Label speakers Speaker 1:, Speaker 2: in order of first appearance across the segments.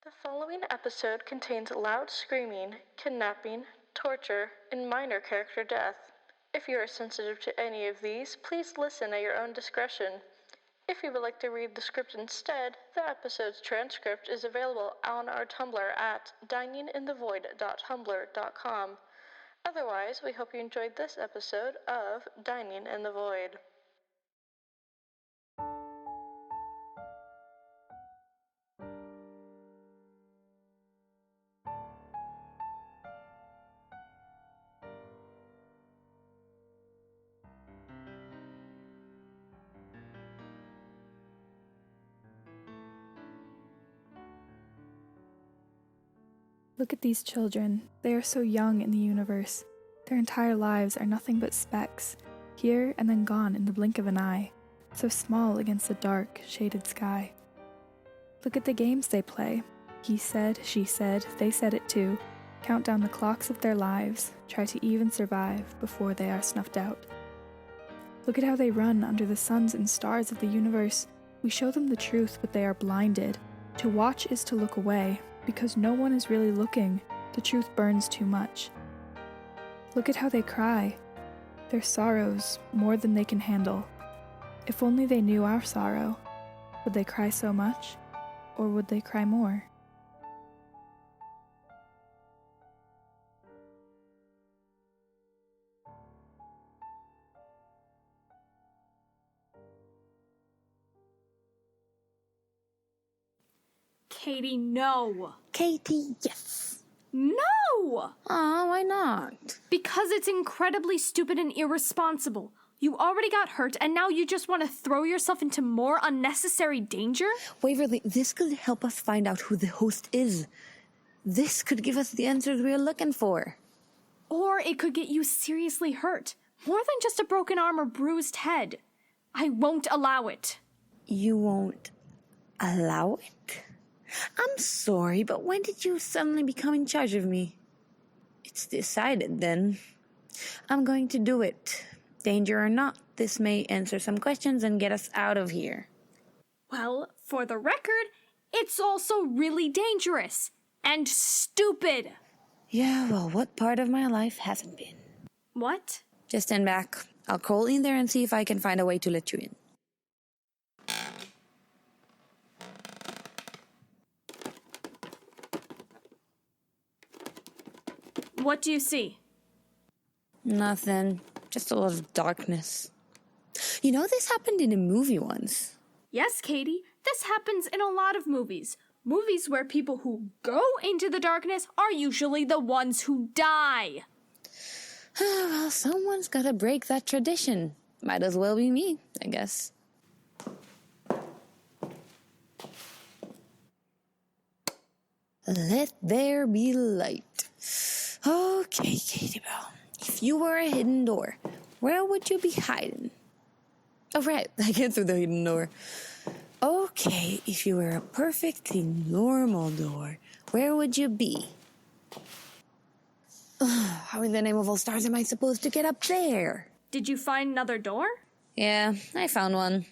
Speaker 1: The following episode contains loud screaming, kidnapping, torture, and minor character death. If you are sensitive to any of these, please listen at your own discretion. If you would like to read the script instead, the episode's transcript is available on our Tumblr at dininginthevoid.tumblr.com. Otherwise, we hope you enjoyed this episode of Dining in the Void.
Speaker 2: Look at these children. They are so young in the universe. Their entire lives are nothing but specks, here and then gone in the blink of an eye, so small against the dark, shaded sky. Look at the games they play. He said, she said, they said it too. Count down the clocks of their lives, try to even survive before they are snuffed out. Look at how they run under the suns and stars of the universe. We show them the truth, but they are blinded. To watch is to look away. Because no one is really looking, the truth burns too much. Look at how they cry. Their sorrows more than they can handle. If only they knew our sorrow, would they cry so much, or would they cry more?
Speaker 3: Katie, no.
Speaker 4: Katie, yes.
Speaker 3: No!
Speaker 4: Aw, why not?
Speaker 3: Because it's incredibly stupid and irresponsible. You already got hurt, and now you just want to throw yourself into more unnecessary danger?
Speaker 4: Waverly, this could help us find out who the host is. This could give us the answers we're looking for.
Speaker 3: Or it could get you seriously hurt. More than just a broken arm or bruised head. I won't allow it.
Speaker 4: You won't allow it? I'm sorry, but when did you suddenly become in charge of me? It's decided, then. I'm going to do it. Danger or not, this may answer some questions and get us out of here.
Speaker 3: Well, for the record, it's also really dangerous. And stupid.
Speaker 4: Yeah, well, what part of my life hasn't been?
Speaker 3: What?
Speaker 4: Just stand back. I'll crawl in there and see if I can find a way to let you in.
Speaker 3: What do you see?
Speaker 4: Nothing. Just a lot of darkness. You know, this happened in a movie once.
Speaker 3: Yes, Katie, this happens in a lot of movies. Movies where people who go into the darkness are usually the ones who die.
Speaker 4: Well, someone's gotta break that tradition. Might as well be me, I guess. Let there be light. Okay, Katie Bell. If you were a hidden door, where would you be hiding? Oh, right, I get through the hidden door. Okay, if you were a perfectly normal door, where would you be? How in the name of all stars am I supposed to get up there?
Speaker 3: Did you find another door?
Speaker 4: Yeah, I found one.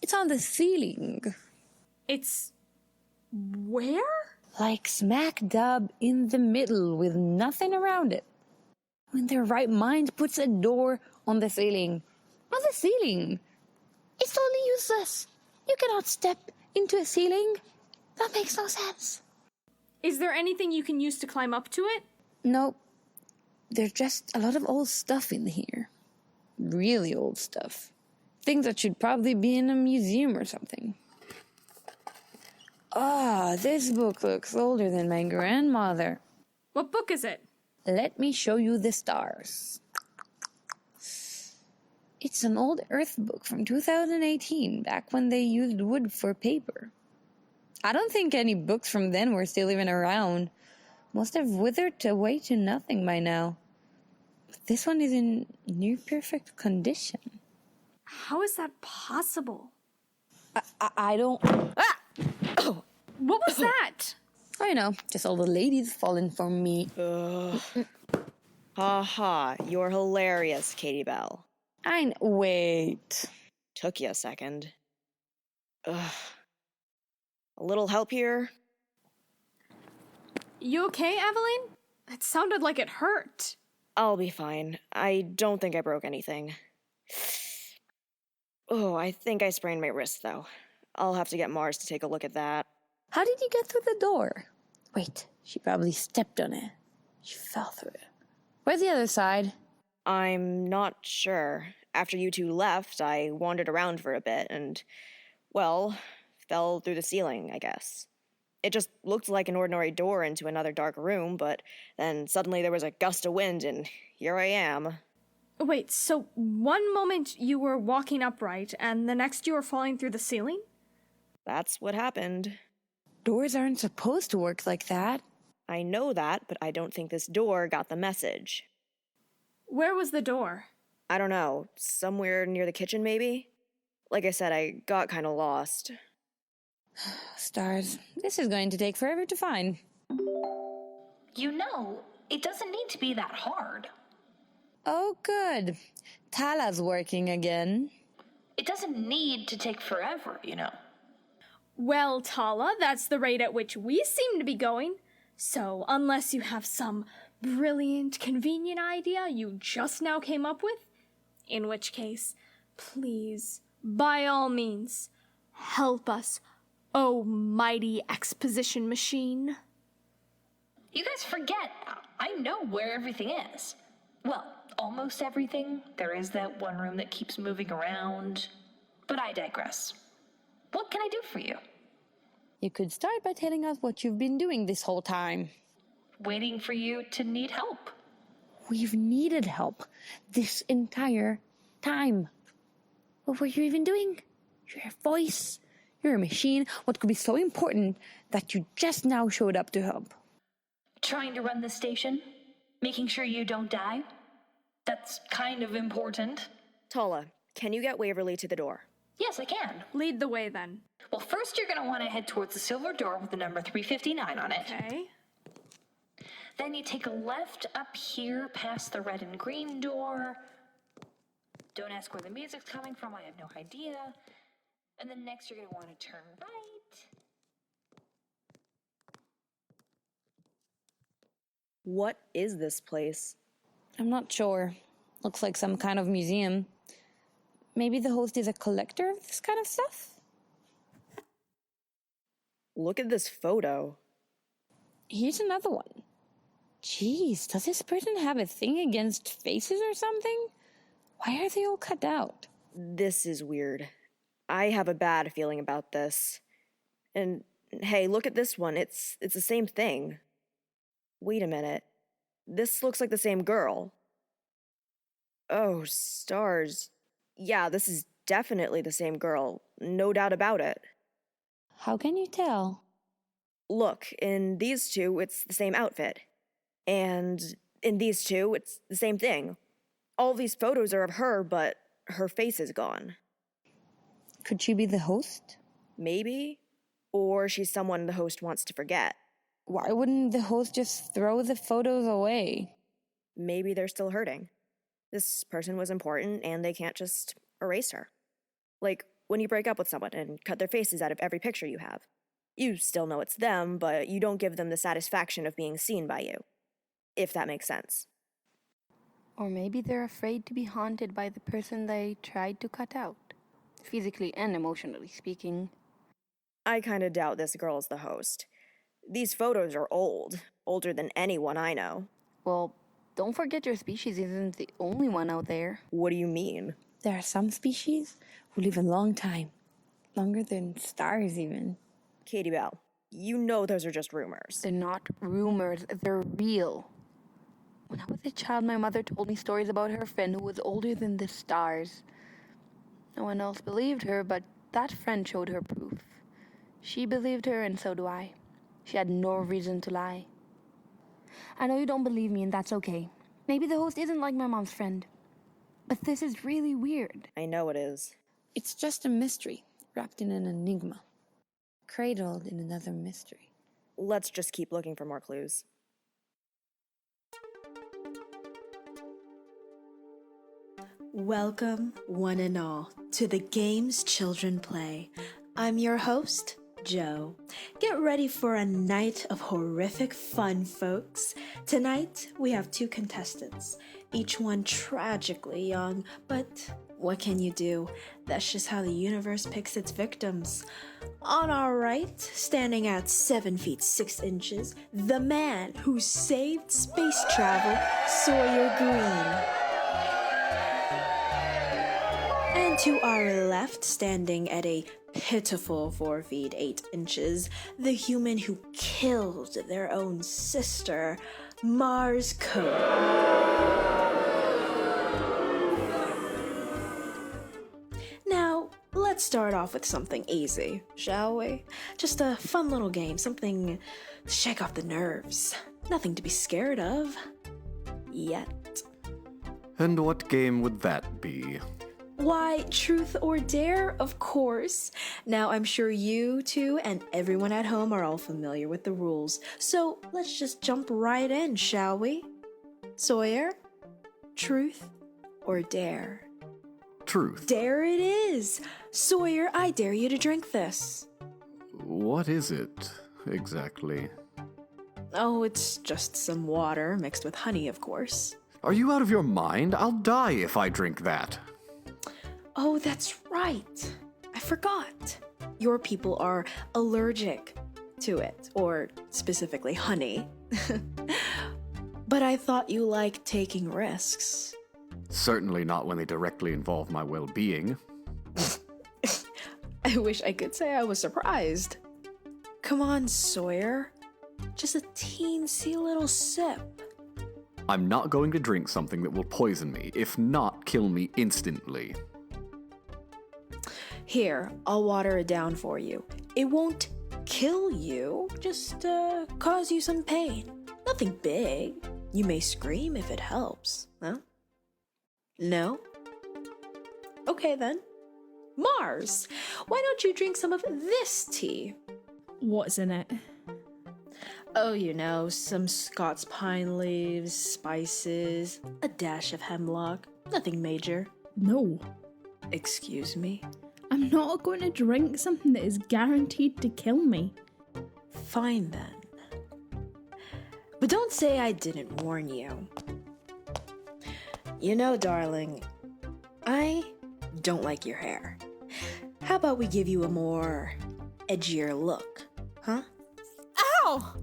Speaker 4: It's on the ceiling.
Speaker 3: It's... where?
Speaker 4: Like smack dab in the middle with nothing around it. When their right mind puts a door on the ceiling. On the ceiling! It's totally useless. You cannot step into a ceiling. That makes no sense.
Speaker 3: Is there anything you can use to climb up to it?
Speaker 4: Nope. There's just a lot of old stuff in here. Really old stuff. Things that should probably be in a museum or something. Ah, this book looks older than my grandmother.
Speaker 3: What book is it?
Speaker 4: Let me show you the stars. It's an old Earth book from 2018, back when they used wood for paper. I don't think any books from then were still even around. Must have withered away to nothing by now. But this one is in near perfect condition.
Speaker 3: How is that possible?
Speaker 4: I don't... Ah! Oh!
Speaker 3: What was that?
Speaker 4: I know, just all the ladies falling for me.
Speaker 5: Ugh. Ha, you're hilarious, Katie Bell.
Speaker 4: Wait.
Speaker 5: Took you a second. Ugh. A little help here?
Speaker 3: You okay, Aveline? It sounded like it hurt.
Speaker 5: I'll be fine. I don't think I broke anything. Oh, I think I sprained my wrist, though. I'll have to get Mars to take a look at that.
Speaker 4: How did you get through the door? Wait, she probably stepped on it. She fell through it. Where's the other side?
Speaker 5: I'm not sure. After you two left, I wandered around for a bit and, well, fell through the ceiling, I guess. It just looked like an ordinary door into another dark room, but then suddenly there was a gust of wind, and here I am.
Speaker 3: Wait, so one moment you were walking upright, and the next you were falling through the ceiling?
Speaker 5: That's what happened.
Speaker 4: Doors aren't supposed to work like that.
Speaker 5: I know that, but I don't think this door got the message.
Speaker 3: Where was the door?
Speaker 5: I don't know, somewhere near the kitchen, maybe? Like I said, I got kind of lost.
Speaker 4: Stars, this is going to take forever to find.
Speaker 6: You know, it doesn't need to be that hard.
Speaker 4: Oh, good. TALA's working again.
Speaker 6: It doesn't need to take forever, you know.
Speaker 3: Well, Tala, that's the rate at which we seem to be going. So, unless you have some brilliant, convenient idea you just now came up with, in which case, please, by all means, help us, oh mighty exposition machine.
Speaker 6: You guys forget, I know where everything is. Well, almost everything. There is that one room that keeps moving around. But I digress. What can I do for you?
Speaker 4: You could start by telling us what you've been doing this whole time.
Speaker 6: Waiting for you to need help.
Speaker 4: We've needed help this entire time. What were you even doing? You're a voice. You're a machine. What could be so important that you just now showed up to help?
Speaker 6: Trying to run the station? Making sure you don't die? That's kind of important.
Speaker 5: Tala, can you get Waverly to the door?
Speaker 6: Yes, I can.
Speaker 3: Lead the way, then.
Speaker 6: Well, first you're going to want to head towards the silver door with the number 359 on it.
Speaker 3: Okay.
Speaker 6: Then you take a left up here past the red and green door. Don't ask where the music's coming from, I have no idea. And then next you're going to want to turn right.
Speaker 5: What is this place?
Speaker 4: I'm not sure. Looks like some kind of museum. Maybe the host is a collector of this kind of stuff?
Speaker 5: Look at this photo.
Speaker 4: Here's another one. Jeez, does this person have a thing against faces or something? Why are they all cut out?
Speaker 5: This is weird. I have a bad feeling about this. And hey, look at this one. It's the same thing. Wait a minute. This looks like the same girl. Oh, stars. Yeah, this is definitely the same girl. No doubt about it.
Speaker 4: How can you tell?
Speaker 5: Look, in these two, it's the same outfit. And in these two, it's the same thing. All these photos are of her, but her face is gone.
Speaker 4: Could she be the host?
Speaker 5: Maybe. Or she's someone the host wants to forget.
Speaker 4: Why wouldn't the host just throw the photos away?
Speaker 5: Maybe they're still hurting. This person was important, and they can't just erase her. Like when you break up with someone and cut their faces out of every picture you have. You still know it's them, but you don't give them the satisfaction of being seen by you. If that makes sense.
Speaker 7: Or maybe they're afraid to be haunted by the person they tried to cut out, physically and emotionally speaking.
Speaker 5: I kinda doubt this girl's the host. These photos are old, older than anyone I know.
Speaker 7: Well, don't forget your species isn't the only one out there.
Speaker 5: What do you mean?
Speaker 4: There are some species who live a long time. Longer than stars, even.
Speaker 5: Katie Bell, you know those are just rumors.
Speaker 7: They're not rumors, they're real. When I was a child, my mother told me stories about her friend who was older than the stars. No one else believed her, but that friend showed her proof. She believed her, and so do I. She had no reason to lie. I know you don't believe me, and that's okay. Maybe the host isn't like my mom's friend. But this is really weird.
Speaker 5: I know it is.
Speaker 4: It's just a mystery, wrapped in an enigma. Cradled in another mystery.
Speaker 5: Let's just keep looking for more clues.
Speaker 8: Welcome, one and all, to the games children play. I'm your host, Joe. Get ready for a night of horrific fun, folks. Tonight, we have 2 contestants, each one tragically young, but what can you do? That's just how the universe picks its victims. On our right, standing at 7 feet 6 inches, the man who saved space travel, Sawyer Green. And to our left, standing at a pitiful 4 feet 8 inches, the human who killed their own sister, Mars Code. Now, let's start off with something easy, shall we? Just a fun little game, something to shake off the nerves. Nothing to be scared of. Yet.
Speaker 9: And what game would that be?
Speaker 8: Why, truth or dare, of course. Now, I'm sure you two and everyone at home are all familiar with the rules, so let's just jump right in, shall we? Sawyer, truth or dare?
Speaker 9: Truth.
Speaker 8: Dare it is! Sawyer, I dare you to drink this.
Speaker 9: What is it, exactly?
Speaker 8: Oh, it's just some water mixed with honey, of course.
Speaker 9: Are you out of your mind? I'll die if I drink that.
Speaker 8: Oh, that's right. I forgot. Your people are allergic to it, or specifically honey. But I thought you liked taking risks.
Speaker 9: Certainly not when they directly involve my well-being.
Speaker 8: I wish I could say I was surprised. Come on, Sawyer. Just a teensy little sip.
Speaker 9: I'm not going to drink something that will poison me, if not kill me instantly.
Speaker 8: Here, I'll water it down for you. It won't kill you, just cause you some pain. Nothing big. You may scream if it helps, huh? No? Okay then. Mars, why don't you drink some of this tea?
Speaker 10: What's in it?
Speaker 8: Oh, you know, some Scots pine leaves, spices, a dash of hemlock. Nothing major.
Speaker 10: No.
Speaker 8: Excuse me?
Speaker 10: I'm not going to drink something that is guaranteed to kill me.
Speaker 8: Fine then. But don't say I didn't warn you. You know, darling, I don't like your hair. How about we give you a more edgier look, huh?
Speaker 10: Ow!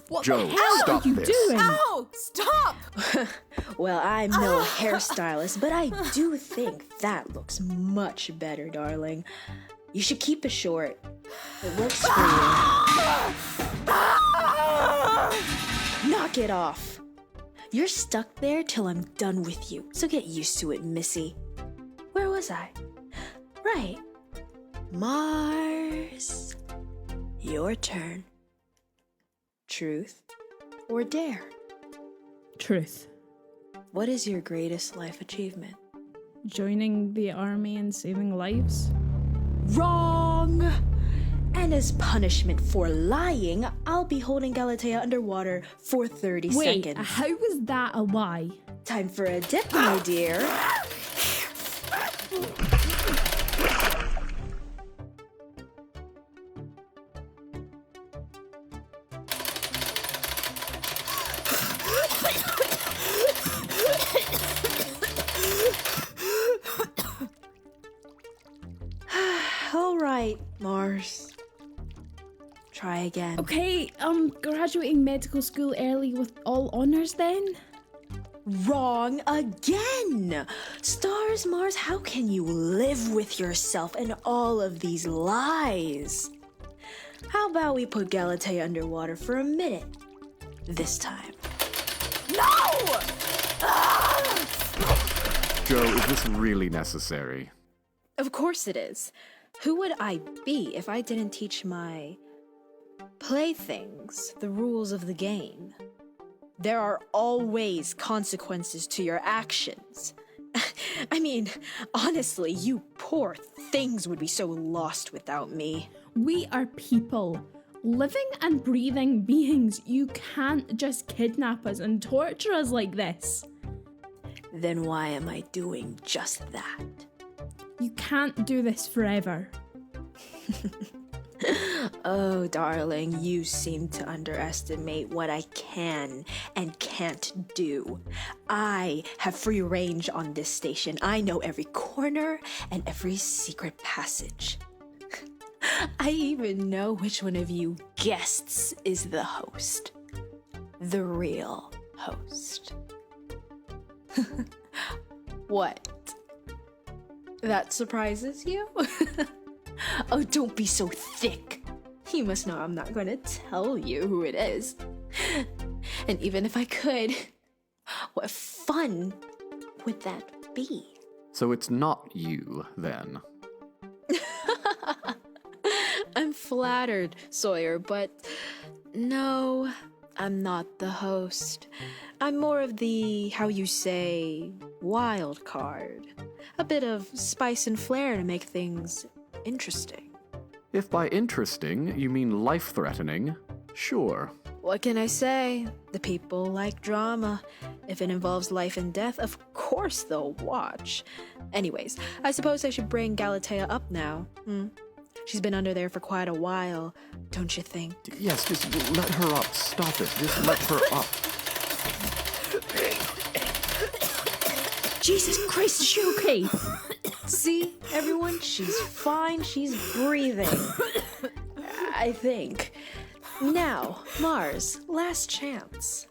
Speaker 10: What
Speaker 9: Joe,
Speaker 10: the hell
Speaker 9: stop
Speaker 10: are you
Speaker 9: this.
Speaker 10: doing?
Speaker 7: Ow! Stop!
Speaker 8: Well, I'm no hairstylist, but I do think that looks much better, darling. You should keep it short. It works for you. Knock it off. You're stuck there till I'm done with you, so get used to it, missy. Where was I? Right. Mars. Your turn. Truth or dare?
Speaker 10: Truth.
Speaker 8: What is your greatest life achievement?
Speaker 10: Joining the army and saving lives?
Speaker 8: Wrong! And as punishment for lying, I'll be holding Galatea underwater for 30
Speaker 10: Wait,
Speaker 8: seconds.
Speaker 10: how was that a lie?
Speaker 8: Time for a dip, my dear. All right, Mars. Try again.
Speaker 10: Okay, graduating medical school early with all honours then?
Speaker 8: Wrong again! Stars, Mars, how can you live with yourself and all of these lies? How about we put Galatea underwater for a minute? This time. No!
Speaker 9: Joe, is this really necessary?
Speaker 8: Of course it is. Who would I be if I didn't teach my playthings the rules of the game? There are always consequences to your actions. I mean, honestly, you poor things would be so lost without me.
Speaker 10: We are people. Living and breathing beings. You can't just kidnap us and torture us like this.
Speaker 8: Then why am I doing just that?
Speaker 10: You can't do this forever.
Speaker 8: Oh, darling, you seem to underestimate what I can and can't do. I have free range on this station. I know every corner and every secret passage. I even know which one of you guests is the host. The real host. What? That surprises you? Oh, don't be so thick. You must know I'm not going to tell you who it is. And even if I could, what fun would that be?
Speaker 9: So it's not you, then.
Speaker 8: I'm flattered, Sawyer, but no, I'm not the host. I'm more of the, how you say, wild card. A bit of spice and flair to make things interesting.
Speaker 9: If by interesting you mean life-threatening, sure.
Speaker 8: What can I say? The people like drama. If it involves life and death, of course they'll watch. Anyways, I suppose I should bring Galatea up now. She's been under there for quite a while, don't you think?
Speaker 9: Yes, just let her up. Stop it. Just let her up.
Speaker 10: Jesus Christ, is she okay?
Speaker 8: See, everyone, she's fine, she's breathing. I think. Now, Mars, last chance.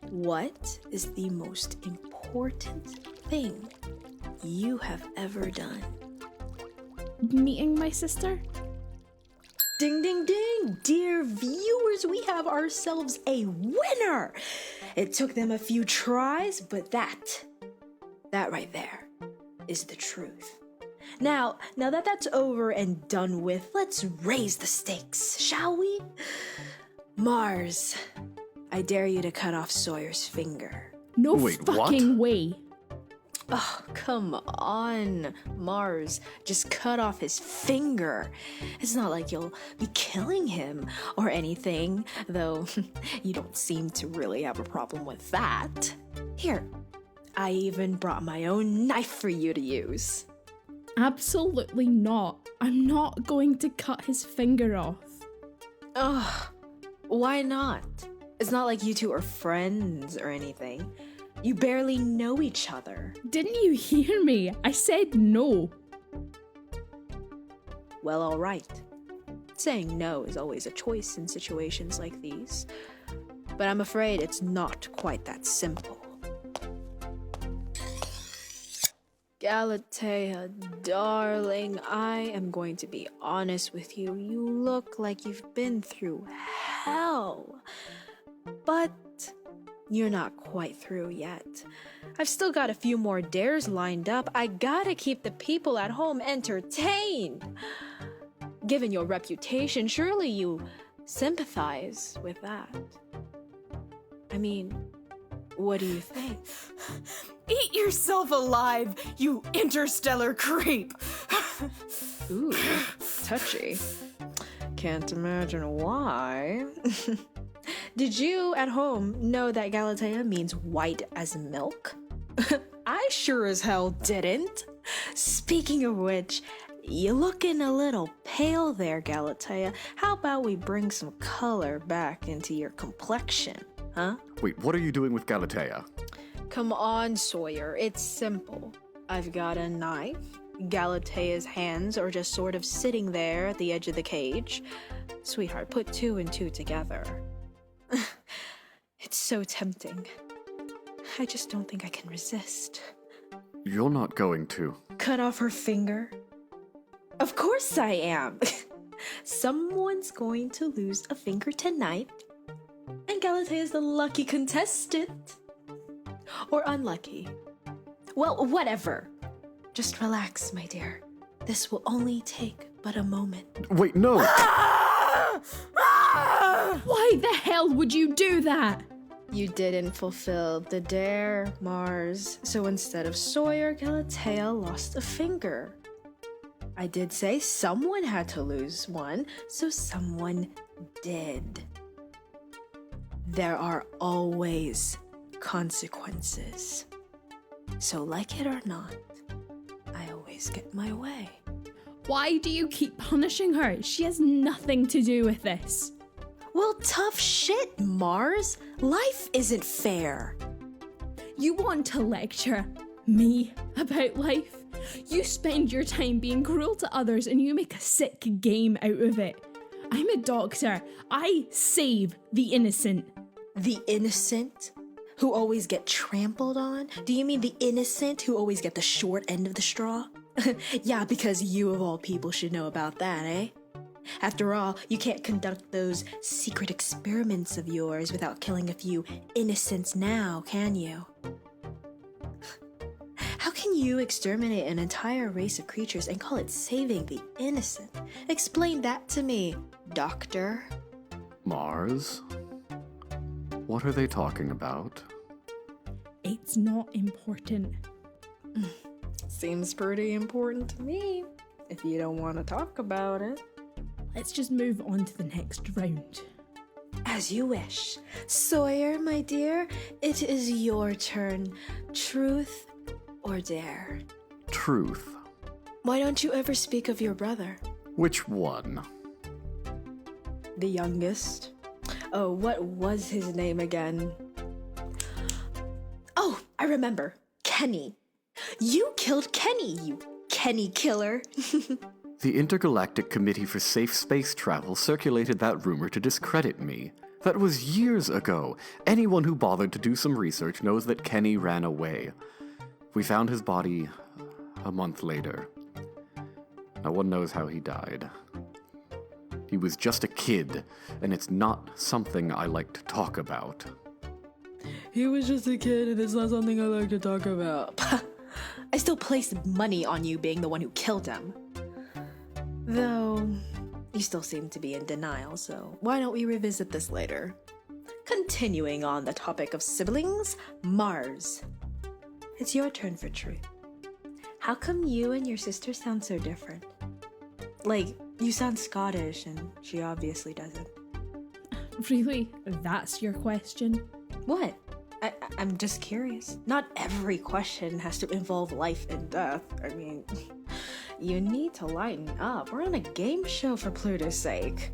Speaker 8: What is the most important thing you have ever done?
Speaker 10: Meeting my sister?
Speaker 8: Ding, ding, ding! Dear viewers, we have ourselves a winner! It took them a few tries, but that right there is the truth. Now that that's over and done with, let's raise the stakes, shall we? Mars, I dare you to cut off Sawyer's finger.
Speaker 10: No
Speaker 9: Wait,
Speaker 10: fucking
Speaker 9: what?
Speaker 10: way.
Speaker 8: Oh, come on, Mars. Just cut off his finger. It's not like you'll be killing him or anything, though you don't seem to really have a problem with that. Here, I even brought my own knife for you to use.
Speaker 10: Absolutely not. I'm not going to cut his finger off.
Speaker 8: Ugh, why not? It's not like you two are friends or anything. You barely know each other.
Speaker 10: Didn't you hear me? I said no.
Speaker 8: Well, all right. Saying no is always a choice in situations like these, but I'm afraid it's not quite that simple. Galatea, darling, I am going to be honest with you. You look like you've been through hell, but you're not quite through yet. I've still got a few more dares lined up. I gotta keep the people at home entertained. Given your reputation, surely you sympathize with that. I mean, what do you think?
Speaker 11: Eat yourself alive, you interstellar creep!
Speaker 8: Ooh, touchy. Can't imagine why. Did you at home know that Galatea means white as milk? I sure as hell didn't. Speaking of which, you're looking a little pale there, Galatea. How about we bring some color back into your complexion, huh?
Speaker 9: Wait, what are you doing with Galatea?
Speaker 8: Come on, Sawyer, it's simple. I've got a knife. Galatea's hands are just sort of sitting there at the edge of the cage. Sweetheart, put 2 and 2 together. It's so tempting. I just don't think I can resist.
Speaker 9: You're not going to.
Speaker 8: Cut off her finger? Of course I am. Someone's going to lose a finger tonight, and Galatea is the lucky contestant. Or unlucky. Well, whatever. Just relax, my dear. This will only take but a moment.
Speaker 9: Wait, no!
Speaker 10: Why the hell would you do that?
Speaker 8: You didn't fulfill the dare, Mars. So instead of Sawyer, Galatea lost a finger. I did say someone had to lose one, so someone did. There are always consequences. So like it or not, I always get my way.
Speaker 10: Why do you keep punishing her? She has nothing to do with this.
Speaker 8: Well, tough shit, Mars. Life isn't fair.
Speaker 10: You want to lecture me about life? You spend your time being cruel to others and you make a sick game out of it. I'm a doctor. I save the innocent.
Speaker 8: The innocent? Who always get trampled on? Do you mean the innocent who always get the short end of the straw? Yeah, because you of all people should know about that, eh? After all, you can't conduct those secret experiments of yours without killing a few innocents now, can you? How can you exterminate an entire race of creatures and call it saving the innocent? Explain that to me, doctor.
Speaker 9: Mars? What are they talking about?
Speaker 10: It's not important.
Speaker 8: Seems pretty important to me, if you don't want to talk about it.
Speaker 10: Let's just move on to the next round.
Speaker 8: As you wish. Sawyer, my dear, it is your turn. Truth or dare?
Speaker 9: Truth.
Speaker 8: Why don't you ever speak of your brother?
Speaker 9: Which one?
Speaker 8: The youngest. Oh, what was his name again? Oh, I remember. Kenny. You killed Kenny, you Kenny killer.
Speaker 9: The Intergalactic Committee for Safe Space Travel circulated that rumor to discredit me. That was years ago. Anyone who bothered to do some research knows that Kenny ran away. We found his body a month later. No one knows how he died. He was just a kid, and it's not something I like to talk about.
Speaker 8: He was just a kid, and it's not something I like to talk about. I still place money on you being the one who killed him. Though, you still seem to be in denial, so why don't we revisit this later? Continuing on the topic of siblings, Mars. It's your turn for truth. How come you and your sister sound so different? Like, you sound Scottish, and she obviously doesn't.
Speaker 10: Really? That's your question?
Speaker 8: What? I'm just curious. Not every question has to involve life and death. I mean, you need to lighten up. We're on a game show, for Pluto's sake.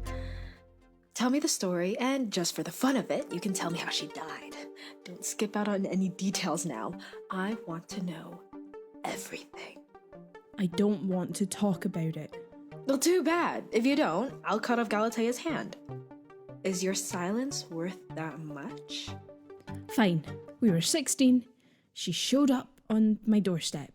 Speaker 8: Tell me the story, and just for the fun of it, you can tell me how she died. Don't skip out on any details now. I want to know everything.
Speaker 10: I don't want to talk about it.
Speaker 8: Well, too bad. If you don't, I'll cut off Galatea's hand. Is your silence worth that much?
Speaker 10: Fine. We were 16. She showed up on my doorstep.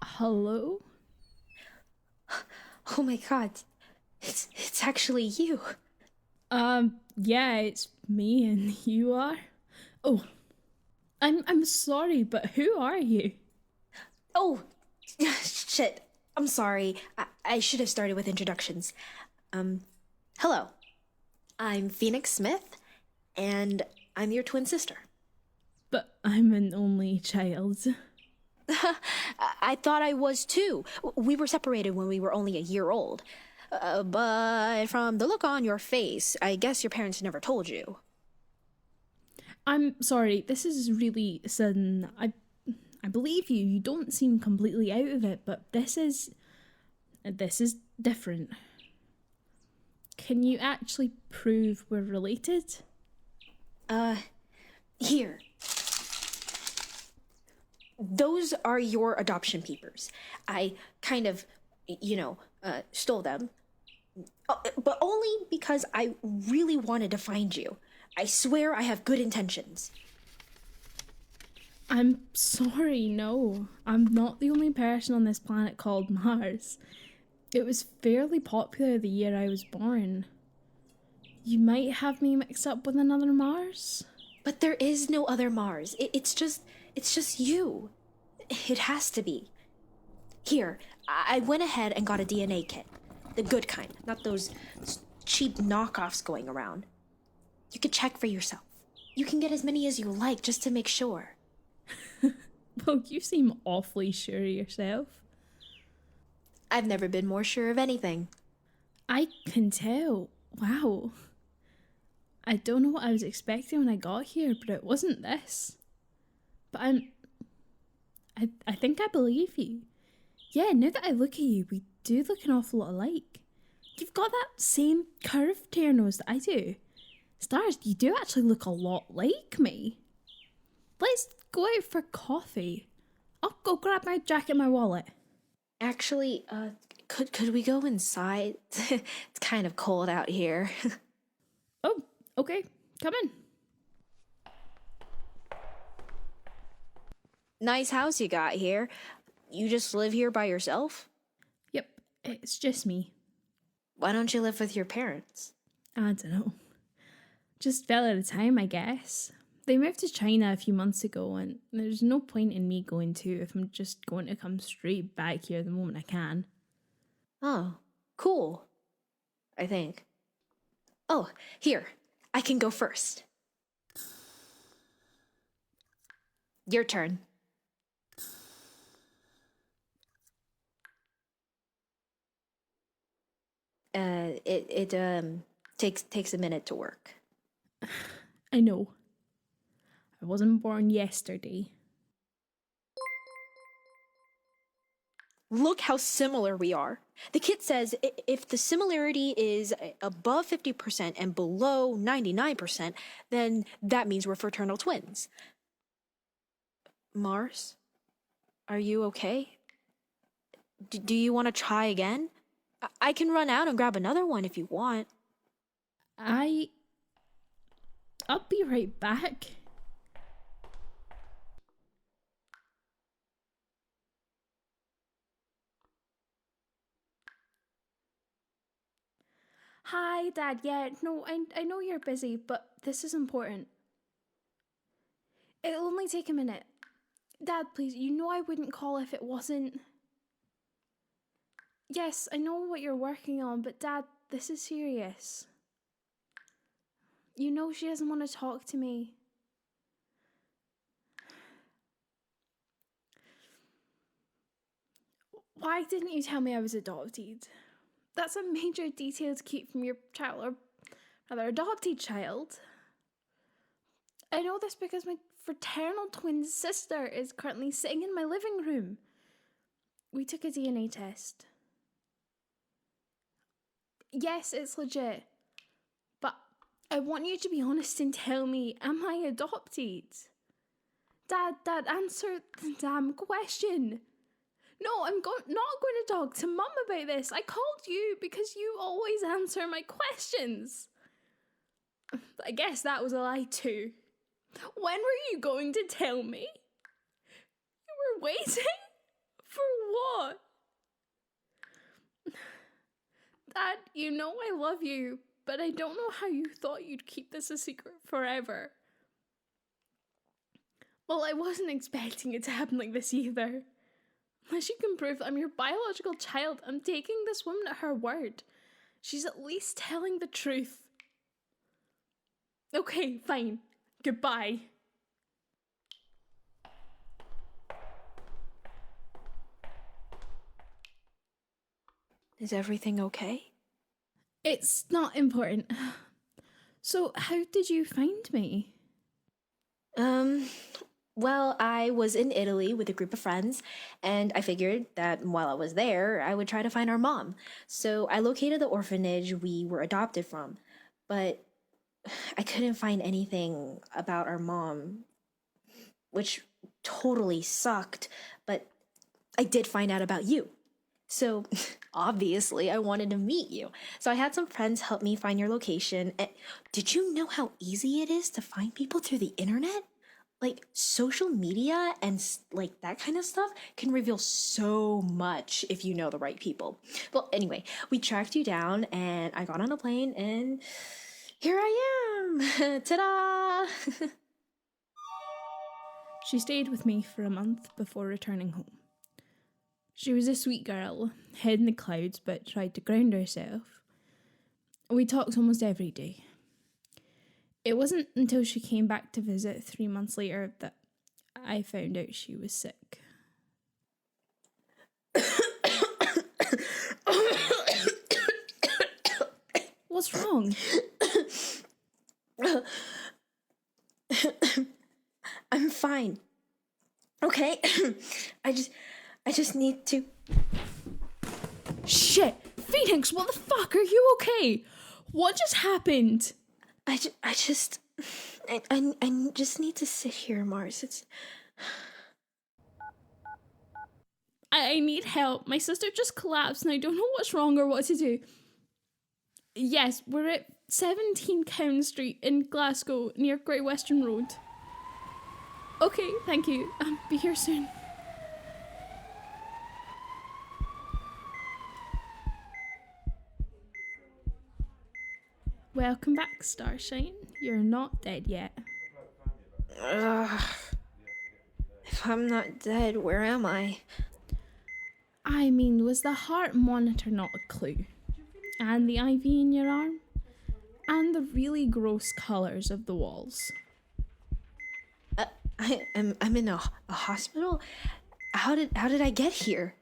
Speaker 10: Hello?
Speaker 8: Oh my god. It's actually you.
Speaker 10: Yeah, it's me and you are. Oh, I'm sorry, but who are you?
Speaker 8: Oh, shit. I'm sorry. I should have started with introductions. Hello. I'm Phoenix Smith, and I'm your twin sister.
Speaker 10: But I'm an only child.
Speaker 8: I thought I was too. We were separated when we were only a year old. But from the look on your face, I guess your parents never told you.
Speaker 10: I'm sorry, this is really sudden. I believe you. You don't seem completely out of it, but this is different. Can you actually prove we're related?
Speaker 8: Here. Those are your adoption papers. I kind of, stole them. But only because I really wanted to find you. I swear I have good intentions.
Speaker 10: I'm sorry, no. I'm not the only person on this planet called Mars. It was fairly popular the year I was born. You might have me mixed up with another Mars?
Speaker 8: But there is no other Mars. It's just you. It has to be. Here, I went ahead and got a DNA kit. The good kind, not those cheap knockoffs going around. You can check for yourself. You can get as many as you like just to make sure.
Speaker 10: Well, you seem awfully sure of yourself.
Speaker 8: I've never been more sure of anything.
Speaker 10: I can tell. Wow. I don't know what I was expecting when I got here, but it wasn't this. But I think I believe you. Yeah, now that I look at you, we do look an awful lot alike. You've got that same curve to your nose that I do. Stars, you do actually look a lot like me. Let's go out for coffee. I'll go grab my jacket and my wallet.
Speaker 8: Actually, could we go inside? It's kind of cold out here.
Speaker 10: Oh, okay. Come in.
Speaker 8: Nice house you got here. You just live here by yourself?
Speaker 10: Yep, it's just me.
Speaker 8: Why don't you live with your parents?
Speaker 10: I don't know. Just fell at a time, I guess. They moved to China a few months ago, and there's no point in me going to if I'm just going to come straight back here the moment I can.
Speaker 8: Oh, cool. I think. Oh, here. I can go first. Your turn. It takes a minute to work.
Speaker 10: I know. I wasn't born yesterday.
Speaker 8: Look how similar we are. The kid says if the similarity is above 50% and below 99%, then that means we're fraternal twins. Mars, are you okay? Do you want to try again? I can run out and grab another one if you want.
Speaker 10: I'll be right back. Hi, Dad. Yeah, no, I know you're busy, but this is important. It'll only take a minute. Dad, please, you know I wouldn't call if it wasn't... Yes, I know what you're working on, but Dad, this is serious. You know she doesn't want to talk to me. Why didn't you tell me I was adopted? That's a major detail to keep from your child, or rather adopted child. I know this because my fraternal twin sister is currently sitting in my living room. We took a DNA test. Yes, it's legit. But I want you to be honest and tell me, am I adopted? Dad, answer the damn question. No, I'm not going to talk to Mum about this. I called you because you always answer my questions. I guess that was a lie too. When were you going to tell me? You were waiting? For what? Dad, you know I love you, but I don't know how you thought you'd keep this a secret forever. Well, I wasn't expecting it to happen like this either. Unless you can prove that I'm your biological child, I'm taking this woman at her word. She's at least telling the truth. Okay, fine. Goodbye.
Speaker 8: Is everything okay?
Speaker 10: It's not important. So, how did you find me?
Speaker 8: Well, I was in Italy with a group of friends, and I figured that while I was there, I would try to find our mom. So I located the orphanage we were adopted from, but I couldn't find anything about our mom, which totally sucked, but I did find out about you. So obviously I wanted to meet you. So I had some friends help me find your location. And did you know how easy it is to find people through the internet? Like, social media and like that kind of stuff can reveal so much if you know the right people. Well, anyway, we tracked you down and I got on a plane and here I am. Ta-da!
Speaker 10: She stayed with me for a month before returning home. She was a sweet girl, head in the clouds, but tried to ground herself. We talked almost every day. It wasn't until she came back to visit 3 months later that I found out she was sick. What's wrong?
Speaker 8: I'm fine. Okay? I just need to...
Speaker 10: Shit! Phoenix, what the fuck? Are you okay? What just happened?
Speaker 8: I just need to sit here, Mars. It's...
Speaker 10: I need help. My sister just collapsed and I don't know what's wrong or what to do. Yes, we're at 17 Cowan Street in Glasgow, near Great Western Road. Okay, thank you. Be here soon. Welcome back, Starshine. You're not dead yet.
Speaker 8: If I'm not dead, where am I?
Speaker 10: I mean, was the heart monitor not a clue? And the IV in your arm? And the really gross colours of the walls?
Speaker 8: I'm in a hospital? How did I get here?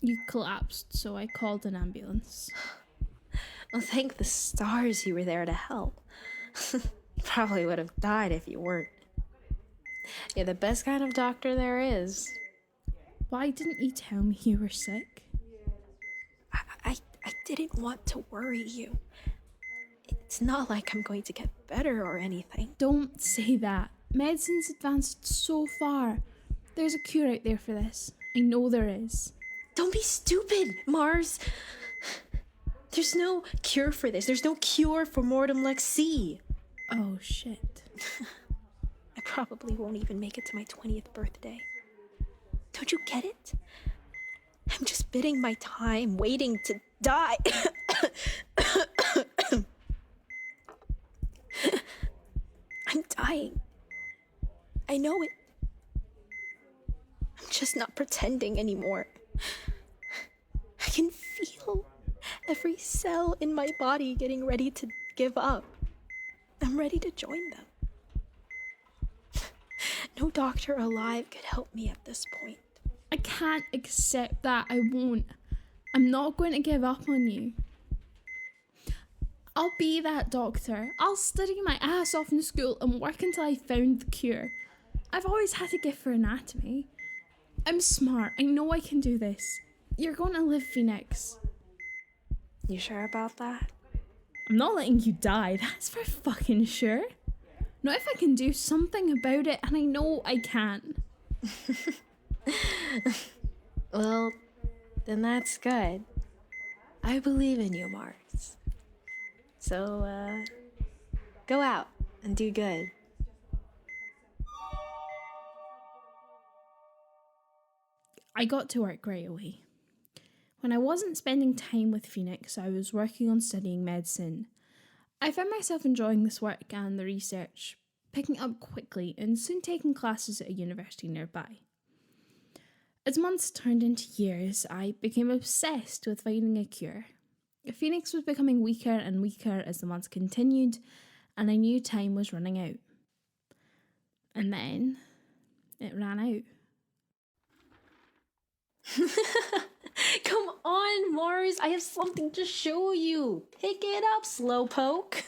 Speaker 10: You collapsed, so I called an ambulance.
Speaker 8: Well, thank the stars you were there to help. Probably would have died if you weren't. You're the best kind of doctor there is.
Speaker 10: Why didn't you tell me you were sick?
Speaker 8: I didn't want to worry you. It's not like I'm going to get better or anything.
Speaker 10: Don't say that. Medicine's advanced so far. There's a cure out there for this. I know there is.
Speaker 8: Don't be stupid, Mars. There's no cure for this. There's no cure for Mortem Lexi.
Speaker 10: Oh, shit.
Speaker 8: I probably won't even make it to my 20th birthday. Don't you get it? I'm just bidding my time, waiting to die. I'm dying. I know it. I'm just not pretending anymore. I can feel every cell in my body getting ready to give up. I'm ready to join them. No doctor alive could help me at this point.
Speaker 10: I can't accept that. I won't. I'm not going to give up on you. I'll be that doctor. I'll study my ass off in school and work until I found the cure. I've always had a gift for anatomy. I'm smart. I know I can do this. You're going to live, Phoenix.
Speaker 8: You sure about that?
Speaker 10: I'm not letting you die. That's for fucking sure. Not if I can do something about it, and I know I can.
Speaker 8: Well, then that's good. I believe in you, Mars. So, go out and do good.
Speaker 10: I got to work right away. When I wasn't spending time with Phoenix, I was working on studying medicine. I found myself enjoying this work and the research, picking up quickly and soon taking classes at a university nearby. As months turned into years, I became obsessed with finding a cure. Phoenix was becoming weaker and weaker as the months continued, and I knew time was running out. And then, it ran out.
Speaker 8: Come on, Mars. I have something to show you. Pick it up, slowpoke.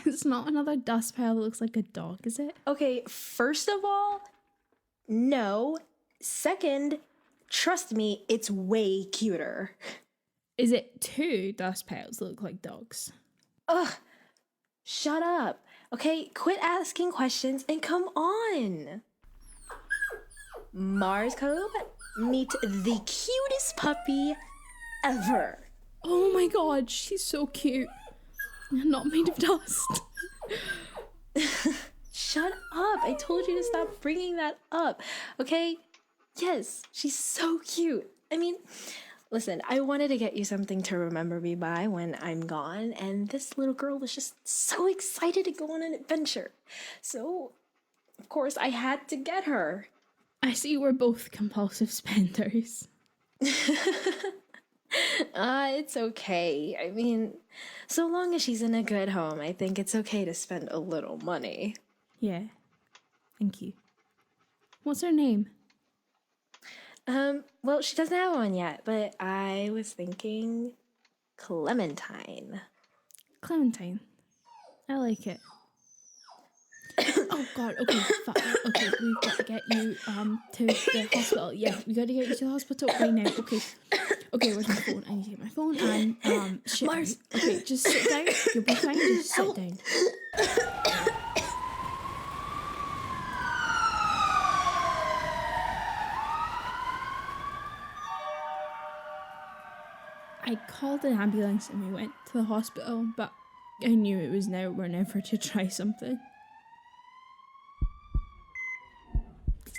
Speaker 10: It's not another dust pile that looks like a dog, is it?
Speaker 8: Okay, first of all, no. Second, trust me, it's way cuter.
Speaker 10: Is it two dust piles that look like dogs?
Speaker 8: Ugh. Shut up. Okay, quit asking questions and come on. Mars Cove, meet the cutest puppy ever.
Speaker 10: Oh my god, she's so cute. Not made of dust.
Speaker 8: Shut up. I told you to stop bringing that up, okay? Yes, she's so cute. I mean, listen, I wanted to get you something to remember me by when I'm gone, and this little girl was just so excited to go on an adventure. So, of course, I had to get her.
Speaker 10: I see we're both compulsive spenders.
Speaker 8: It's okay. I mean, so long as she's in a good home, I think it's okay to spend a little money.
Speaker 10: Yeah, thank you. What's her name?
Speaker 8: Well, she doesn't have one yet, but I was thinking Clementine.
Speaker 10: Clementine. I like it. Oh god, okay, fine. Okay, we've got to get you to the hospital. Yeah, we gotta get you to the hospital right now. Okay. Okay, where's my phone? I need to get my phone and shit.
Speaker 8: Mars.
Speaker 10: Okay, just sit down. You'll be fine, just sit down. I called an ambulance and we went to the hospital, but I knew it was now or never to try something.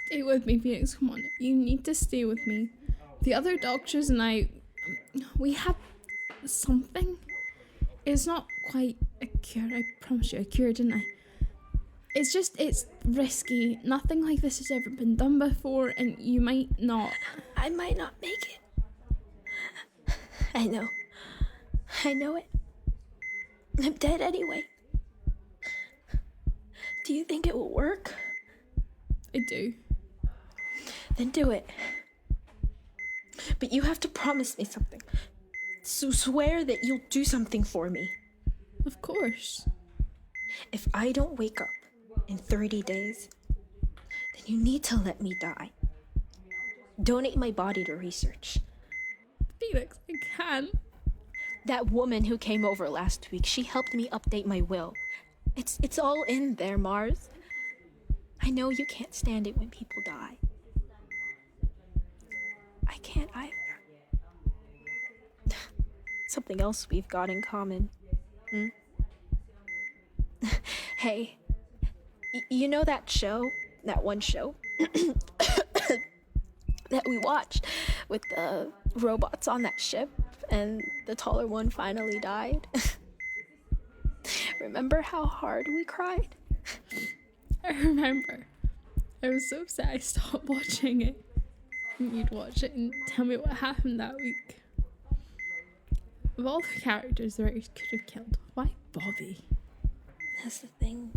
Speaker 10: Stay with me, Phoenix, come on. You need to stay with me. The other doctors and I, we have something. It's not quite a cure, I promise you, a cure, didn't I? It's risky. Nothing like this has ever been done before, and you might not.
Speaker 8: I might not make it. I know. I know it. I'm dead anyway. Do you think it will work?
Speaker 10: I do.
Speaker 8: Then do it. But you have to promise me something. So swear that you'll do something for me.
Speaker 10: Of course.
Speaker 8: If I don't wake up in 30 days, then you need to let me die. Donate my body to research.
Speaker 10: Phoenix, I can't.
Speaker 8: That woman who came over last week, she helped me update my will. It's all in there, Mars. I know you can't stand it when people die. I can't either. Something else we've got in common. Hey, you know that show? That one show? That we watched with the robots on that ship and the taller one finally died? Remember how hard we cried?
Speaker 10: I remember. I was so sad I stopped watching it. And you'd watch it and tell me what happened that week. Of all the characters the writers could have killed, why Bobby?
Speaker 8: That's the thing.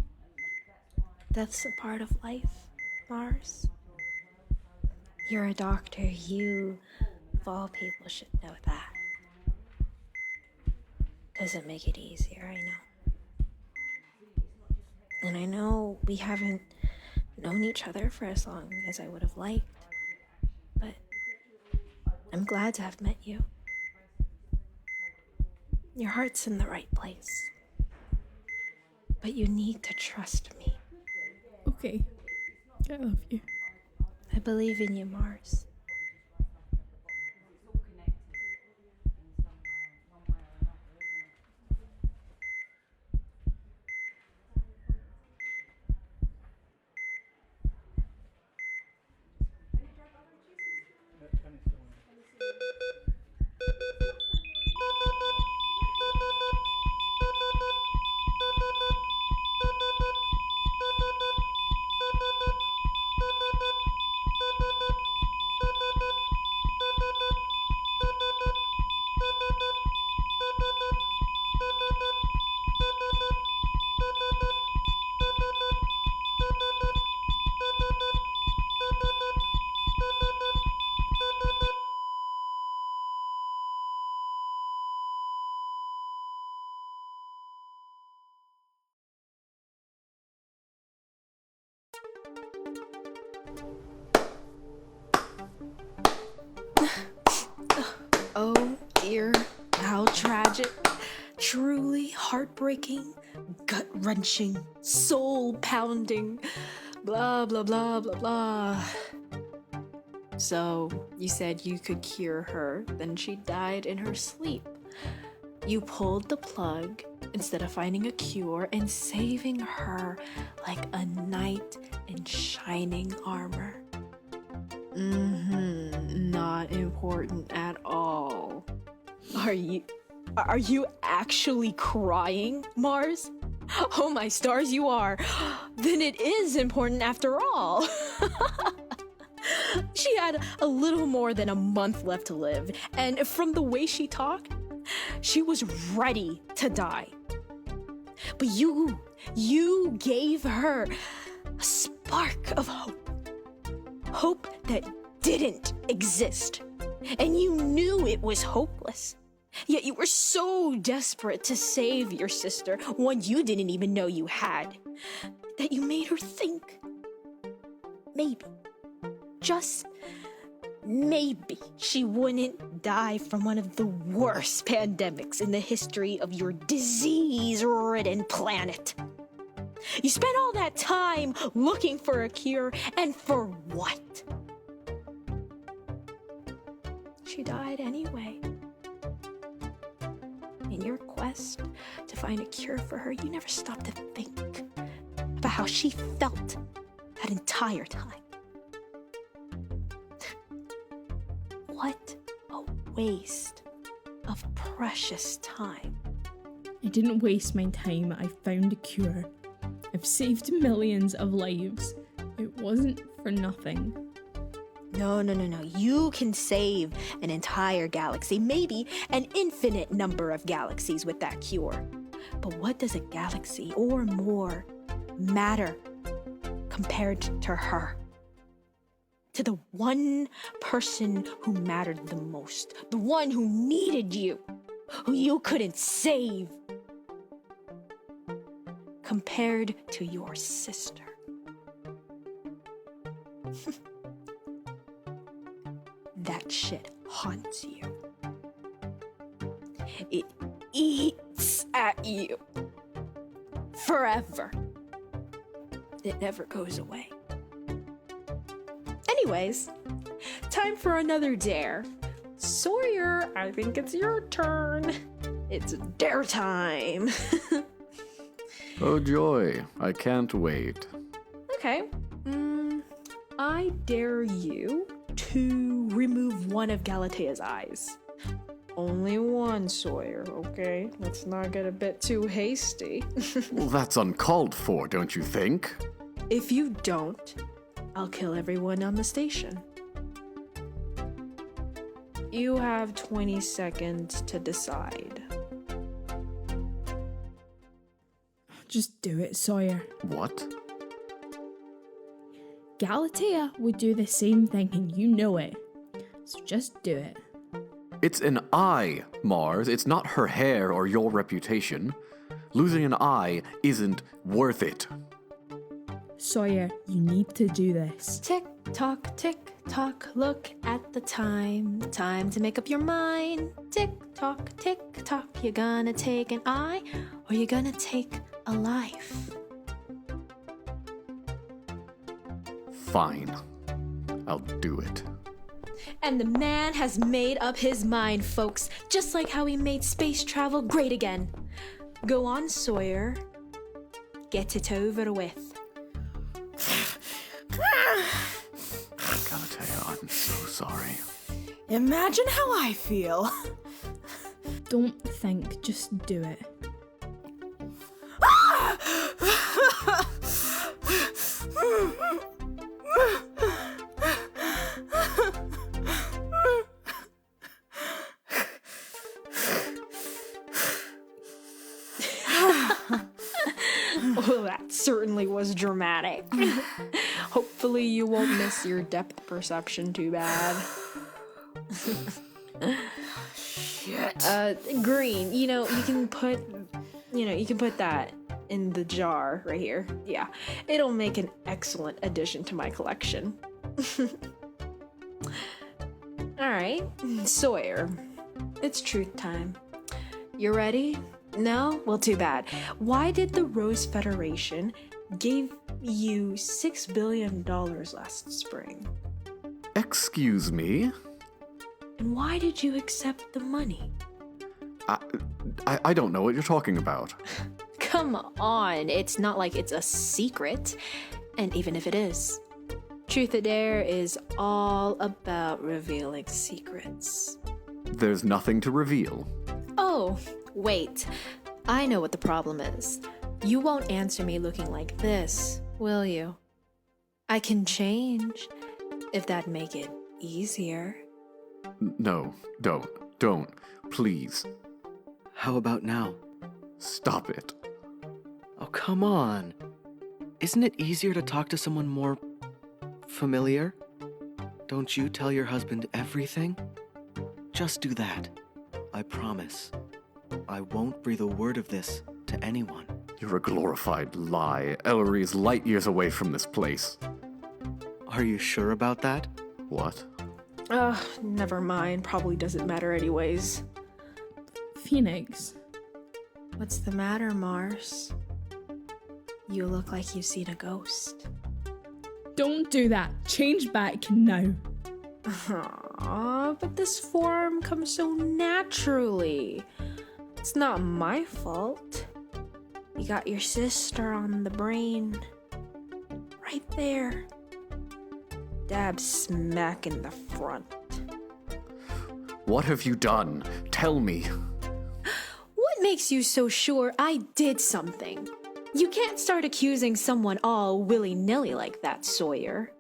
Speaker 8: That's a part of life, Mars. You're a doctor. You, of all people, should know that. Doesn't make it easier, I know. And I know we haven't known each other for as long as I would have liked, but I'm glad to have met you. Your heart's in the right place, but you need to trust me.
Speaker 10: Okay, I love you.
Speaker 8: I believe in you, Mars. Oh dear, how tragic. Truly heartbreaking, gut-wrenching, soul-pounding, blah, blah, blah, blah, blah. So, you said you could cure her, then she died in her sleep. You pulled the plug instead of finding a cure and saving her like a knight in shining armor. Not important at all. Are you actually crying, Mars? Oh my stars, you are. Then it is important after all. She had a little more than a month left to live, and from the way she talked, she was ready to die. But you gave her a spark of hope. Hope that didn't exist, and you knew it was hopeless. Yet you were so desperate to save your sister, one you didn't even know you had, that you made her think. Maybe, just maybe, she wouldn't die from one of the worst pandemics in the history of your disease-ridden planet. You spent all that time looking for a cure, and for what? She died anyway. In your quest to find a cure for her, you never stopped to think about how she felt that entire time. What a waste of precious time.
Speaker 10: I didn't waste my time. I found a cure. I've saved millions of lives. It wasn't for nothing.
Speaker 8: No. You can save an entire galaxy, maybe an infinite number of galaxies with that cure. But what does a galaxy or more matter compared to her? To the one person who mattered the most, the one who needed you, who you couldn't save, compared to your sister. That shit haunts you. It eats at you. Forever. It never goes away. Anyways, time for another dare. Sawyer, I think it's your turn. It's dare time.
Speaker 9: Oh joy, I can't wait.
Speaker 8: Okay. I dare you to remove one of Galatea's eyes. Only one, Sawyer, okay? Let's not get a bit too hasty.
Speaker 9: Well, that's uncalled for, don't you think?
Speaker 8: If you don't, I'll kill everyone on the station. You have 20 seconds to decide.
Speaker 10: Just do it, Sawyer.
Speaker 9: What?
Speaker 10: Galatea would do the same thing and you know it. So just do it.
Speaker 9: It's an eye, Mars. It's not her hair or your reputation. Losing an eye isn't worth it.
Speaker 10: Sawyer, you need to do this.
Speaker 8: Tick tock, look at the time. Time to make up your mind. Tick tock, you gonna take an eye or you gonna take a life?
Speaker 9: Fine. I'll do it.
Speaker 8: And the man has made up his mind, folks, just like how he made space travel great again. Go on, Sawyer. Get it over with.
Speaker 9: Galatea, I'm so sorry.
Speaker 11: Imagine how I feel.
Speaker 10: Don't think, just do it.
Speaker 8: Well, that certainly was dramatic. Hopefully you won't miss your depth perception too bad.
Speaker 11: Shit.
Speaker 8: Green, you can put that in the jar right here. Yeah, it'll make an excellent addition to my collection. Alright, Sawyer, it's truth time. You ready? No? Well, too bad. Why did the Rose Federation give you $6 billion last spring?
Speaker 9: Excuse me?
Speaker 8: And why did you accept the money?
Speaker 9: I don't know what you're talking about.
Speaker 8: Come on, it's not like it's a secret. And even if it is, Truth or Dare is all about revealing secrets.
Speaker 9: There's nothing to reveal.
Speaker 8: Oh, wait. I know what the problem is. You won't answer me looking like this, will you? I can change, if that'd make it easier.
Speaker 9: No, don't, please.
Speaker 12: How about now?
Speaker 9: Stop it.
Speaker 12: Oh, come on. Isn't it easier to talk to someone more familiar? Don't you tell your husband everything? Just do that. I promise. I won't breathe a word of this to anyone.
Speaker 9: You're a glorified lie. ELORY is light years away from this place.
Speaker 12: Are you sure about that?
Speaker 9: What?
Speaker 8: Never mind. Probably doesn't matter anyways.
Speaker 10: Phoenix.
Speaker 8: What's the matter, Mars? You look like you've seen a ghost.
Speaker 10: Don't do that. Change back now.
Speaker 8: Aww, but this form comes so naturally. It's not my fault. You got your sister on the brain. Right there. Dab smack in the front.
Speaker 9: What have you done? Tell me.
Speaker 8: What makes you so sure I did something? You can't start accusing someone all willy-nilly like that, Sawyer.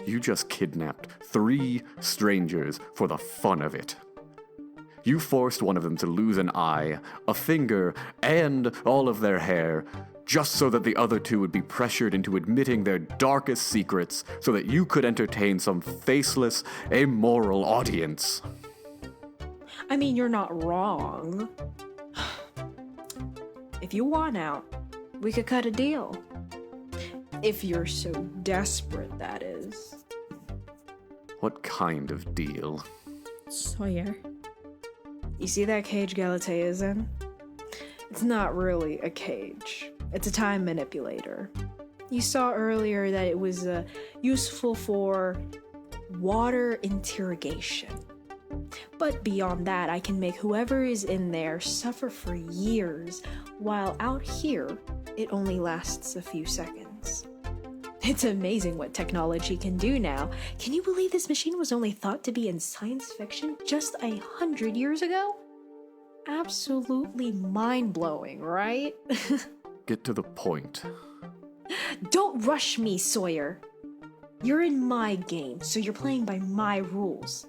Speaker 9: You just kidnapped 3 strangers for the fun of it. You forced one of them to lose an eye, a finger, and all of their hair, just so that the other 2 would be pressured into admitting their darkest secrets so that you could entertain some faceless, amoral audience.
Speaker 8: I mean, you're not wrong. If you want out, we could cut a deal. If you're so desperate, that is.
Speaker 9: What kind of deal?
Speaker 10: Sawyer.
Speaker 8: You see that cage Galatea is in? It's not really a cage. It's a time manipulator. You saw earlier that it was useful for water interrogation. But beyond that, I can make whoever is in there suffer for years, while out here, it only lasts a few seconds. It's amazing what technology can do now. Can you believe this machine was only thought to be in science fiction just 100 years ago? Absolutely mind-blowing, right?
Speaker 9: Get to the point.
Speaker 8: Don't rush me, Sawyer. You're in my game, so you're playing by my rules.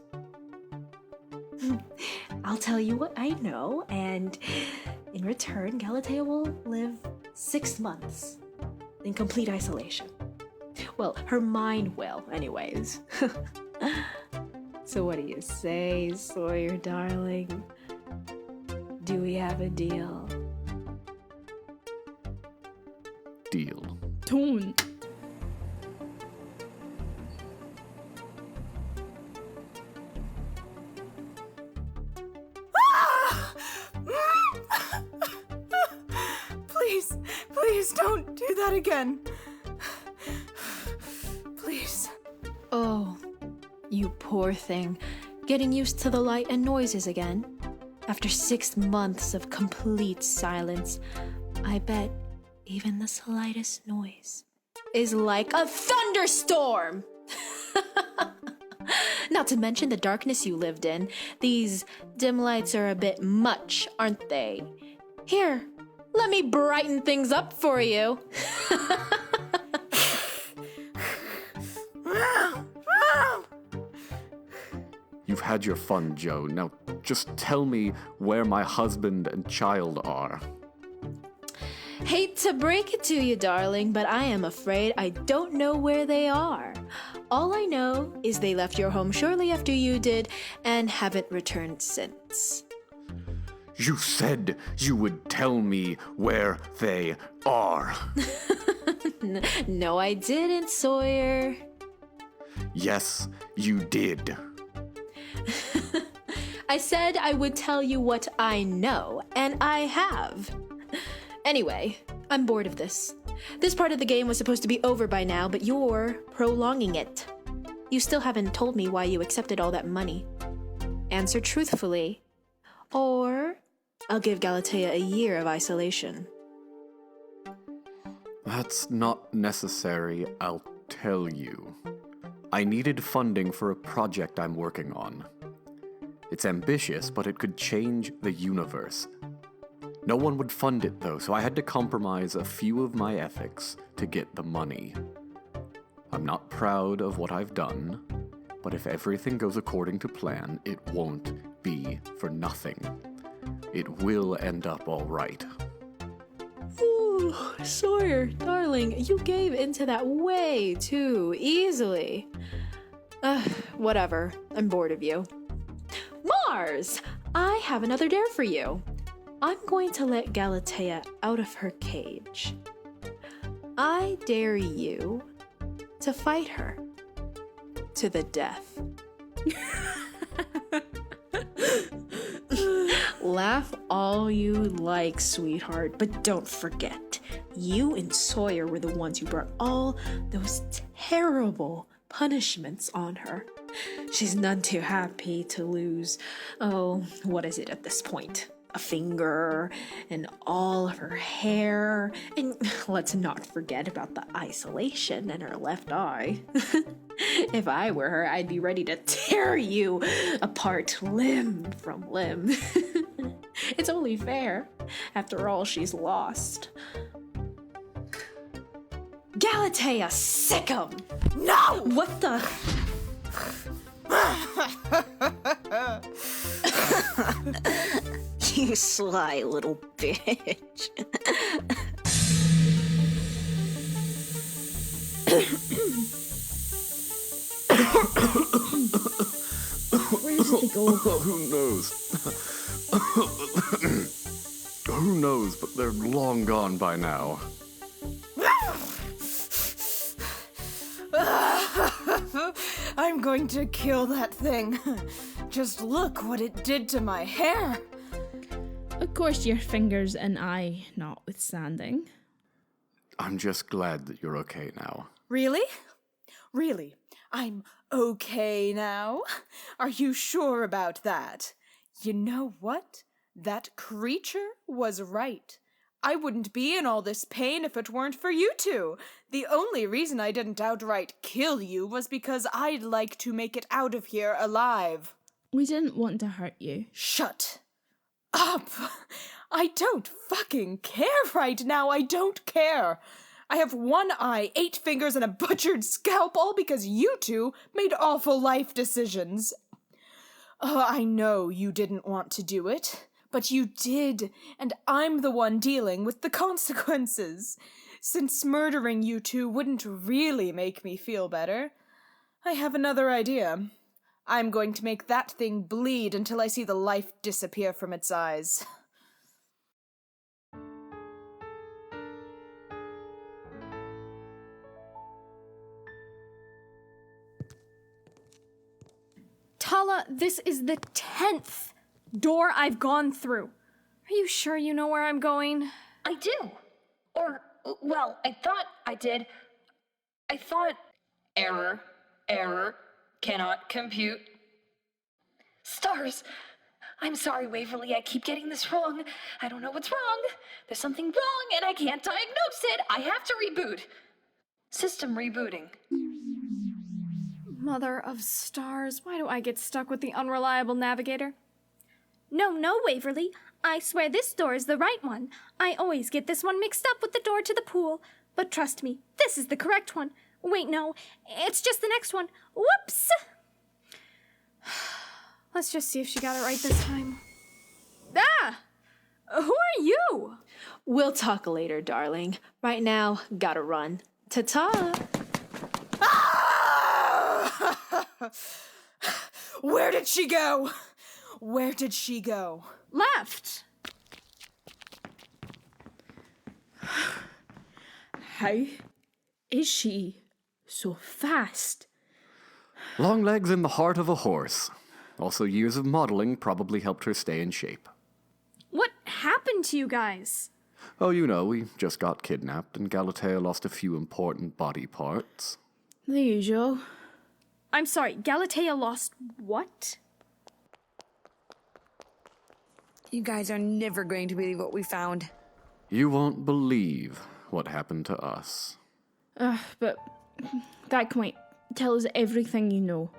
Speaker 8: I'll tell you what I know, and in return, Galatea will live 6 months in complete isolation. Well, her mind will, anyways. So what do you say, Sawyer, darling? Do we have a deal?
Speaker 9: Deal.
Speaker 10: Don't.
Speaker 11: Please don't do that again. Please.
Speaker 8: Oh, you poor thing. Getting used to the light and noises again. After 6 months of complete silence, I bet even the slightest noise is like a thunderstorm! Not to mention the darkness you lived in. These dim lights are a bit much, aren't they? Here, let me brighten things up for you.
Speaker 9: You've had your fun, Joe. Now just tell me where my husband and child are.
Speaker 8: Hate to break it to you, darling, but I am afraid I don't know where they are. All I know is they left your home shortly after you did and haven't returned since.
Speaker 9: You said you would tell me where they are.
Speaker 8: No, I didn't, Sawyer.
Speaker 9: Yes, you did.
Speaker 8: I said I would tell you what I know, and I have. Anyway, I'm bored of this. This part of the game was supposed to be over by now, but you're prolonging it. You still haven't told me why you accepted all that money. Answer truthfully, or I'll give Galatea a year of isolation.
Speaker 9: That's not necessary, I'll tell you. I needed funding for a project I'm working on. It's ambitious, but it could change the universe. No one would fund it, though, so I had to compromise a few of my ethics to get the money. I'm not proud of what I've done, but if everything goes according to plan, it won't be for nothing. It will end up all right.
Speaker 8: Ooh, Sawyer, darling, you gave into that way too easily. Whatever. I'm bored of you. Mars! I have another dare for you. I'm going to let Galatea out of her cage. I dare you to fight her to the death. Laugh all you like, sweetheart, but don't forget, you and Sawyer were the ones who brought all those terrible punishments on her. She's none too happy to lose, what is it at this point? A finger and all of her hair, and let's not forget about the isolation in her left eye. If I were her, I'd be ready to tear you apart limb from limb. It's only fair, after all she's lost. Galatea, sick 'em! No! What the?
Speaker 13: You sly little bitch.
Speaker 10: Where did they go?
Speaker 9: Who knows? Who knows, but they're long gone by now.
Speaker 11: I'm going to kill that thing. Just look what it did to my hair.
Speaker 10: Of course, your fingers and eye notwithstanding.
Speaker 9: I'm just glad that you're okay now.
Speaker 11: Really? Really? I'm okay now? Are you sure about that? You know what? That creature was right. I wouldn't be in all this pain if it weren't for you two. The only reason I didn't outright kill you was because I'd like to make it out of here alive.
Speaker 10: We didn't want to hurt you.
Speaker 11: Shut up! I don't fucking care right now. I don't care. I have one eye, 8 fingers, and a butchered scalp, all because you two made awful life decisions. I know you didn't want to do it, but you did, and I'm the one dealing with the consequences. Since murdering you two wouldn't really make me feel better, I have another idea. I'm going to make that thing bleed until I see the life disappear from its eyes.
Speaker 3: Tala, this is the 10th door I've gone through. Are you sure you know where I'm going?
Speaker 6: I do. Or, well, I thought I did. I thought... Error. Cannot compute. Stars! I'm sorry, Waverly, I keep getting this wrong. I don't know what's wrong. There's something wrong and I can't diagnose it. I have to reboot. System rebooting.
Speaker 3: Mother of stars, why do I get stuck with the unreliable navigator? No, Waverly. I swear this door is the right one. I always get this one mixed up with the door to the pool. But trust me, this is the correct one. Wait, no, it's just the next one. Whoops! Let's just see if she got it right this time. Ah! Who are you?
Speaker 8: We'll talk later, darling. Right now, gotta run. Ta-ta!
Speaker 11: Where did she go? Where did she go?
Speaker 3: Left.
Speaker 10: How is she so fast?
Speaker 9: Long legs in the heart of a horse. Also, years of modeling probably helped her stay in shape.
Speaker 3: What happened to you guys?
Speaker 9: Oh, you know, we just got kidnapped and Galatea lost a few important body parts.
Speaker 10: The usual.
Speaker 3: I'm sorry, Galatea lost what?
Speaker 7: You guys are never going to believe what we found.
Speaker 9: You won't believe what happened to us.
Speaker 10: But that point, tell us everything you know.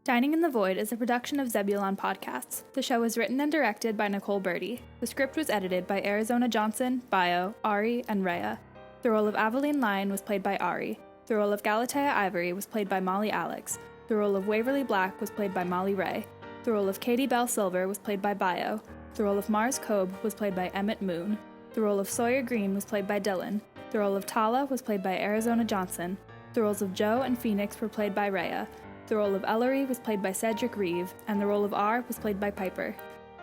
Speaker 2: Dining in the Void is a production of Zebulon Podcasts. The show was written and directed by Nicole Birdy. The script was edited by Arizona Jonson, Bio, Ari, and Rhea. The role of AVELINE LION was played by Ari. The role of Galatea IVORY was played by Molly Alex. The role of WAVERLY Black was played by Molly Ray. The role of Katie Bell Silver was played by Bio. The role of Mars Cobe was played by Emmett Moon. The role of Sawyer Green was played by Dylan. The role of Tala was played by Arizona Jonson. The roles of Joe and Phoenix were played by Rhea. The role of ELORY was played by Cedric Reeve, and the role of R was played by Piper.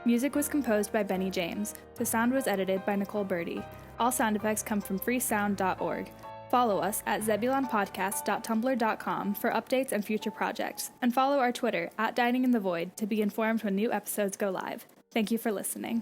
Speaker 2: Music was composed by Benny James. The sound was edited by Nicole Birdy. All sound effects come from freesound.org. Follow us at zebulonpodcast.tumblr.com for updates and future projects, and follow our Twitter @DiningInTheVoid to be informed when new episodes go live. Thank you for listening.